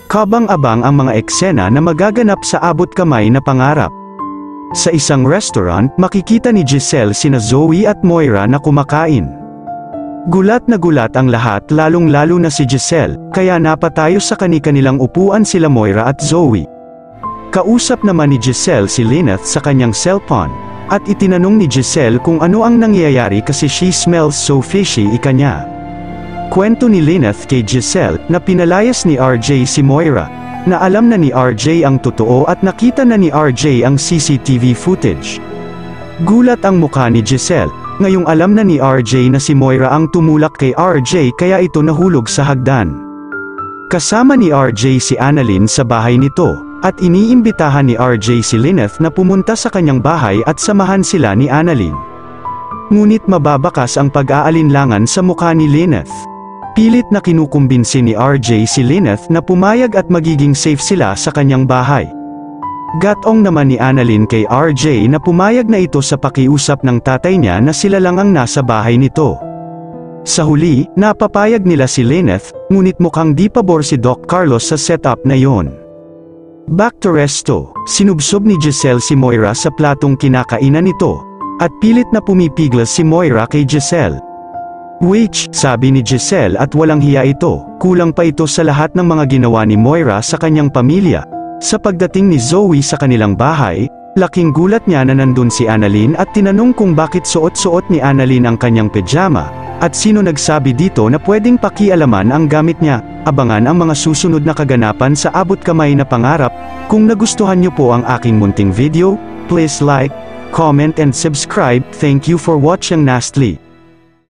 Kabang-abang ang mga eksena na magaganap sa abot kamay na pangarap. Sa isang restaurant, makikita ni Giselle sina Zoe at Moira na kumakain. Gulat na gulat ang lahat, lalong-lalo na si Giselle, kaya napatayo sa kani-kanilang upuan sila Moira at Zoe. Kausap naman ni Giselle si Lynette sa kanyang cellphone, at itinanong ni Giselle kung ano ang nangyayari kasi she smells so fishy ika niya. Kwento ni Lynette kay Giselle na pinalayas ni RJ si Moira, na alam na ni RJ ang totoo at nakita na ni RJ ang CCTV footage. Gulat ang mukha ni Giselle, ngayong alam na ni RJ na si Moira ang tumulak kay RJ kaya ito nahulog sa hagdan. Kasama ni RJ si Annalyn sa bahay nito, at iniimbitahan ni RJ si Lynette na pumunta sa kanyang bahay at samahan sila ni Annalyn. Ngunit mababakas ang pag-aalinlangan sa mukha ni Lynette. Pilit na kinukumbinsi ni RJ si Lynette na pumayag at magiging safe sila sa kanyang bahay. Gatong naman ni Annalyn kay RJ na pumayag na ito sa pakiusap ng tatay niya na sila lang ang nasa bahay nito. Sa huli, napapayag nila si Lynette, ngunit mukhang di pabor si Doc Carlos sa setup na yon. Back to resto, sinubsob ni Giselle si Moira sa platong kinakainan nito, at pilit na pumipiglas si Moira kay Giselle. Which, sabi ni Giselle at walang hiya ito, kulang pa ito sa lahat ng mga ginawa ni Moira sa kanyang pamilya. Sa pagdating ni Zoe sa kanilang bahay, laking gulat niya na nandun si Annalyn at tinanong kung bakit suot-suot ni Annalyn ang kanyang pajama, at sino nagsabi dito na pwedeng pakialaman ang gamit niya. Abangan ang mga susunod na kaganapan sa abot kamay na pangarap. Kung nagustuhan niyo po ang aking munting video, please like, comment and subscribe. Thank you for watching Nastly.